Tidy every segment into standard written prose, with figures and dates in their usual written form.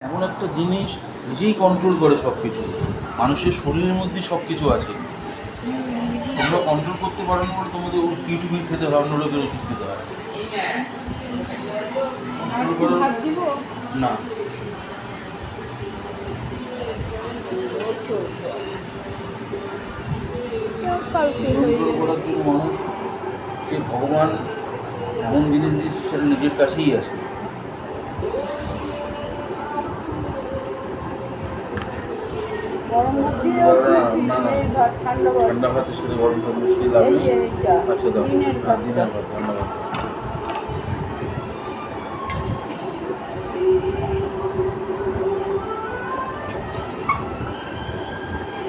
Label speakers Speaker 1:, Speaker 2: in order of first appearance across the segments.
Speaker 1: এমন একটা জিনিস নিজেই কন্ট্রোল করে সব কিছু। মানুষের শরীরের মধ্যে সব কিছু আছে। তোমরা কন্ট্রোল করতে পারো না বলে তোমাদের টিটুমিন খেতে হয়, অন্য লোকের ওষুধ খেতে হয়। কন্ট্রোল করার না, কন্ট্রোল করার জন্য মানুষকে ভগবান এমন জিনিস দিয়েছে সেটা নিজের কাছেই আছে। ঠান্ডা ভাতের সাথে গরম ভাত মিশিয়ে লাগবে। আচ্ছা দাও, দিনের ভাত, ঠান্ডা ভাত।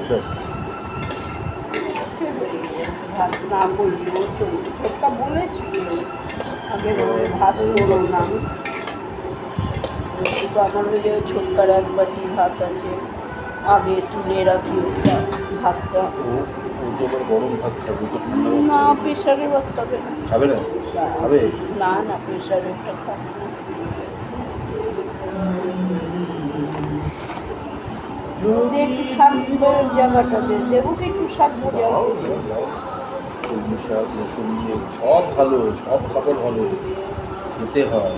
Speaker 1: ব্যাস
Speaker 2: ভাত না বলি ও তো একটা বলেছিল আগে ভাত করো না। আমাদের যে ছোটকার এক বাটি ভাত আছে, আগে তুলে রাখি ওটা ভাতটা।
Speaker 1: গরম ভাত খাবে তো?
Speaker 2: না, প্রেশারে ভাত খাবে না।
Speaker 1: খাবে না? খাবে
Speaker 2: না না, প্রেশারে ওটা খাবে না। একটু শাক জায়গাটা দেবো কি? একটু শাক বোঝা
Speaker 1: কলমি শাক, রসুন দিয়ে সব ভালো, সব খাবার ভালো খেতে হয়।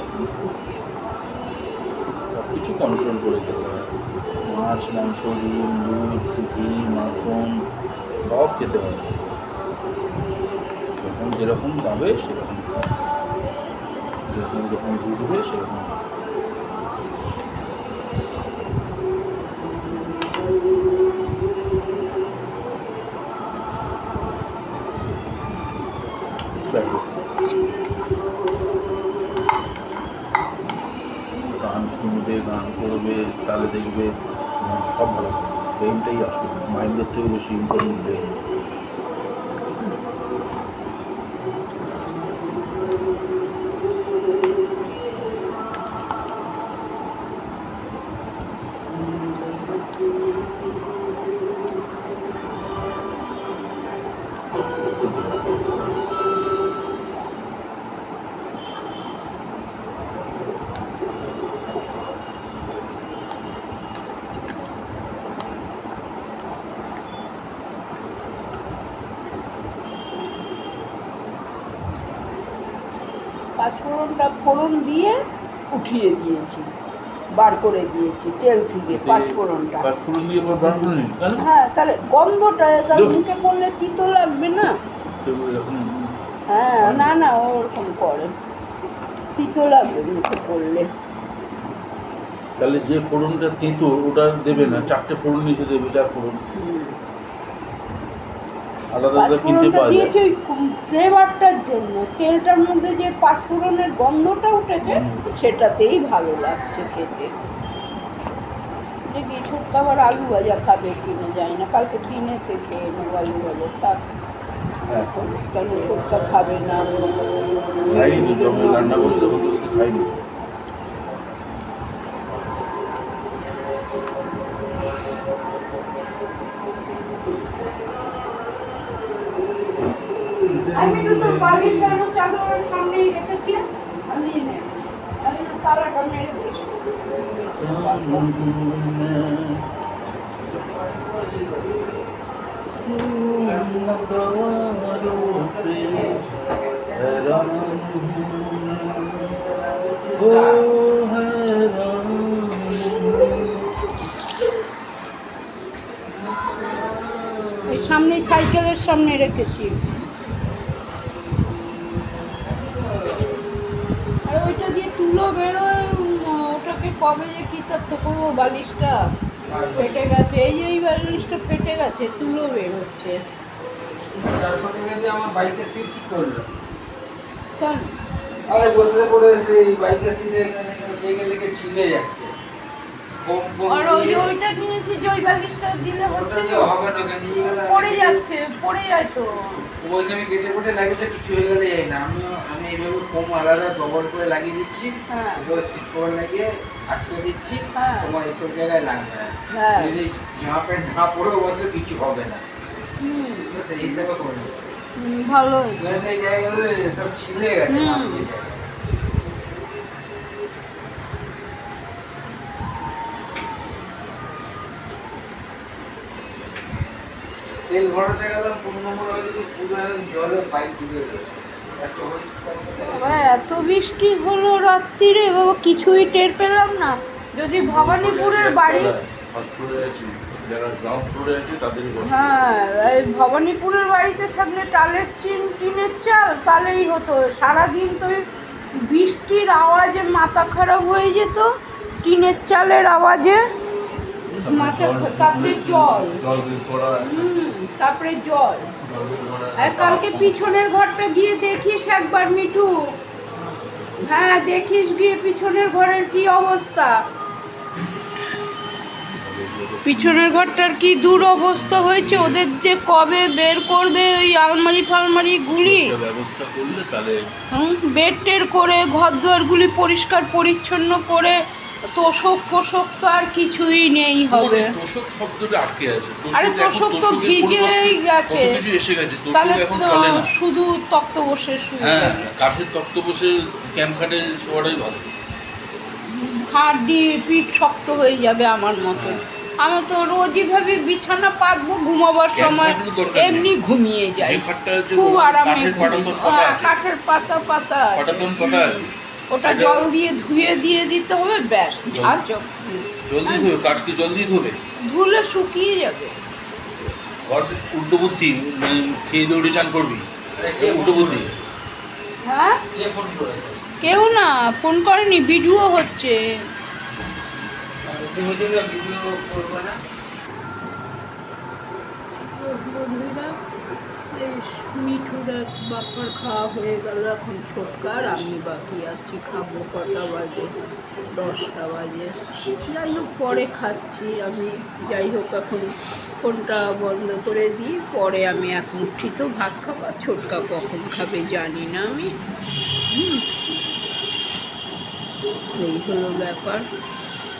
Speaker 1: সব কিছু কন্ট্রোল করে খেতে হয়। মাছ, মাংস, ডিম, দুধ, ঘি, মাখন সব খেতে হয়। যখন যেরকম পাবে সেরকম, যেরকম যখন ঘুরবে সেরকম। গান শুনবে, গান করবে, তাহলে দেখবে সব ভালো। ব্রেনটাই আসবে, মাইন্ডের থেকে বেশি ইম্পর্টেন্ট ব্রেন।
Speaker 2: পাঁচফোড়নটা ফোড়ন দিয়ে উঠিয়ে দিয়েছি, বার করে দিয়েছি তেল থেকে পাঁচফোড়নটা।
Speaker 1: পাঁচফোড়ন দিয়ে বার করে নিন,
Speaker 2: হ্যাঁ, তাহলে গন্ধটা মুখে পড়লে তিতো লাগবে না। হ্যাঁ, না না, ওরকম করে তিতো লাগবে মুখে পড়লে।
Speaker 1: তাহলে যে ফোড়নটা তেঁতো ওটা দেবে না, চারটে ফোড়ন নিচে দেবে, চার ফোড়ন আলাদা আলাদা কিনতে পাওয়া যায়।
Speaker 2: ওই ফ্লেভারটার জন্য তেলটার মধ্যে যে পাঁচফোড়নের গন্ধটা উঠেছে সেটাতেই ভালো লাগছে খেতে। দেখি ছোটকা আবার আলু ভাজা খাবে কিনে যায় না, কালকে কিনেতে খেয়ে নেবো আলু ভাজা। থাক, কেন ছোটকা খাবে না?
Speaker 1: খাইনি, যখন রান্না করি তখন তো খাইনি।
Speaker 2: আমি তো বাড়ির সামনে চাদরের সামনেই রেখেছি, আমি তালাটা মেরে দিয়েছি। সামনে সাইকেলের সামনে রেখেছি। আর ওইটা দিয়ে তুলো বেরোয়, ওটাকে কবে যে কি তত্ত্ব করবো? বালিশটা ফেটে গেছে, এই বালিশটা ফেটে গেছে, তুলো বেরোচ্ছে।
Speaker 3: আমার বাইকের সিট ঠিক করলো,
Speaker 2: তাই
Speaker 3: আরে বসে পড়ে সেই বাইকের সিটে লেগে লেগে ছিঁড়ে যাচ্ছে।
Speaker 2: আর ওইটা নিয়েছি যে ওই বালিশটা দিলে হচ্ছে না,
Speaker 3: হবে না, নিয়ে গেলে
Speaker 2: পড়ে যাচ্ছে, পড়ে যায় তো।
Speaker 3: ওইটা আমি কেটে কেটে লাগিয়ে কিছু হয়ে গেলে যাই না। আমি এইভাবে ফোম আলাদা ডবল করে লাগিয়ে দিচ্ছি, এবার সিট কভার লাগিয়ে আটকে দিচ্ছি। তোমার এইসব জায়গায় লাগবে না, যদি জামা প্যান্ট ঢা পরেও বসে কিছু হবে না। সেই হিসাবে করে নেবো।
Speaker 2: ভালো
Speaker 3: এই জায়গাগুলো সব ছিঁড়ে গেছে। তেল ভরাতে গেলাম 15 নম্বর হয়ে যদি পুরো একদম জলে বাইক ডুবে গেল
Speaker 2: বাবা এত বৃষ্টি হলো রাত্রিরে বাবা, কিছুই টের পেলাম না। যদি ভবানীপুরের বাড়ি,
Speaker 1: ফার্স্ট ফ্লোরে আছি, যারা গ্রাউন্ড ফ্লোরে আছে তাদেরই কষ্ট।
Speaker 2: হ্যাঁ এই ভবানীপুরের বাড়িতে থাকলে টালের টিনের চাল, তাহলেই হতো। সারাদিন তো ওই বৃষ্টির আওয়াজে মাথা খারাপ হয়ে যেত, টিনের চালের আওয়াজে মাথা তারপরে জল, তারপরে জল। আর কালকে পিছনের ঘরটা গিয়ে দেখিস একবার মিঠু, হ্যাঁ দেখিস গিয়ে পিছনের ঘরের কি অবস্থা, পিছনের ঘরটার কি দুরবস্থা হয়েছে। ওদের যে কবে বের করবে ওই আলমারি ফালমারি গুলি,
Speaker 1: ব্যবস্থা করলে তাহলে
Speaker 2: বেড টের করে ঘর দুয়ারগুলি পরিষ্কার পরিচ্ছন্ন করে, তোষক ফোষক তো আর কিছুই নেই হবে।
Speaker 1: তোষক শব্দটা আটকে আছে।
Speaker 2: আরে তোষক তো ভিজেই গেছে,
Speaker 1: এসে গেছে,
Speaker 2: তাহলে
Speaker 1: এখন
Speaker 2: তো
Speaker 1: চলে না।
Speaker 2: শুধু তক্ত বসে শুয়ে
Speaker 1: হ্যাঁ,
Speaker 2: যাবে।
Speaker 1: কাঠের তক্ত বসে ক্যাম্প খাটে শোয়াটাই ভালো।
Speaker 2: হাড্ডি পিঠ শক্ত হয়ে যাবে আমার মতন। আমি তো রোজই ভাবি বিছানা পাতবো, ঘুমাবার সময় এমনি ঘুমিয়ে যাই, খুব আরামে কাঠের পাতা পাতা আছে। ওটা জল দিয়ে ধুয়ে দিয়ে দিতে হবে, ব্যাস ঝাঁঝক।
Speaker 1: জলদি ধুবে, কাঠকে জলদি ধুবে,
Speaker 2: ধুলে শুকিয়ে যাবে।
Speaker 1: উল্টো বুদ্ধি, মানে খেয়ে দৌড়ে চান করবি, উল্টো বুদ্ধি।
Speaker 2: হ্যাঁ কেউ না ফোন করেনি, ভিডিও হচ্ছে। বন্ধুরা এই মিঠুর এক বাপার খাওয়া হয়ে গেল, এখন ছোটকার আমি বাকি আছি। খাবো কটা বাজে, 10টা বাজে। যাই হোক পরে খাচ্ছি আমি। যাই হোক এখন ফোনটা বন্ধ করে দিই, পরে আমি এক মুঠি তো ভাত খাবো। ছোটকা কখন খাবে জানি না আমি। এই হলো ব্যাপার।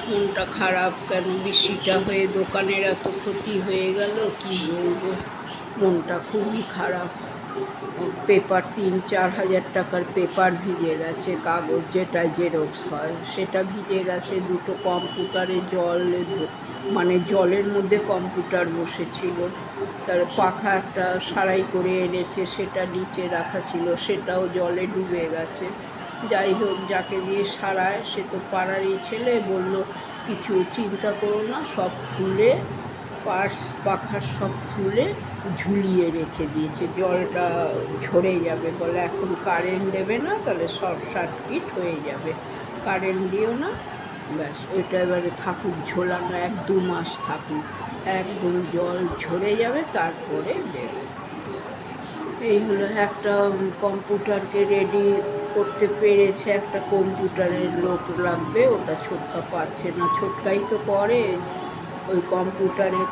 Speaker 2: মনটা খারাপ কেন, বৃষ্টিটা হয়ে দোকানের এত ক্ষতি হয়ে গেল, কি বলবো। মনটা খুবই খারাপ। পেপার 3-4 হাজার টাকার পেপার ভিজে গেছে, কাগজ যেটা জেরক্স হয় সেটা ভিজে গেছে। দুটো কম্পিউটারে মানে জলের মধ্যে কম্পিউটার বসেছিল, তার পাখা একটা সারাই করে এনেছে, সেটা নিচে রাখা ছিল, সেটাও জলে ডুবে গেছে। যাই হোক, যাকে দিয়ে সারায় সে তো পাড়ারই ছেলে, বলল কিছু চিন্তা করো না, সব খুলে পার্স পাখার সব খুলে ঝুলিয়ে রেখে দিয়েছে, জলটা ঝরে যাবে বলে। এখন কারেন্ট দেবে না, তাহলে শর্ট সার্কিট হয়ে যাবে, কারেন্ট দিও না, ব্যাস ওইটা এবারে থাকুক ঝোলানো, 1-2 মাস থাকুক, একদম জল ঝরে যাবে তারপরে দেবে। এই হলো, একটা কম্পিউটারকে রেডি করতে পেরেছে, একটা কম্পিউটারের লোক লাগবে, ওটা ছোটকা পাচ্ছে না। ছোটকাই তো করে, ওই কম্পিউটারের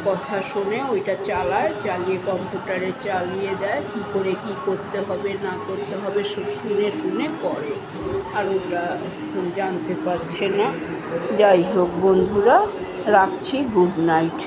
Speaker 2: কথা শুনে ওইটা চালায়, চালিয়ে কম্পিউটারে চালিয়ে দেয়, কী করে কী করতে হবে না করতে হবে শুনে করে, আর ওটা জানতে পারছে না। যাই হোক বন্ধুরা, রাখছি, গুড নাইট।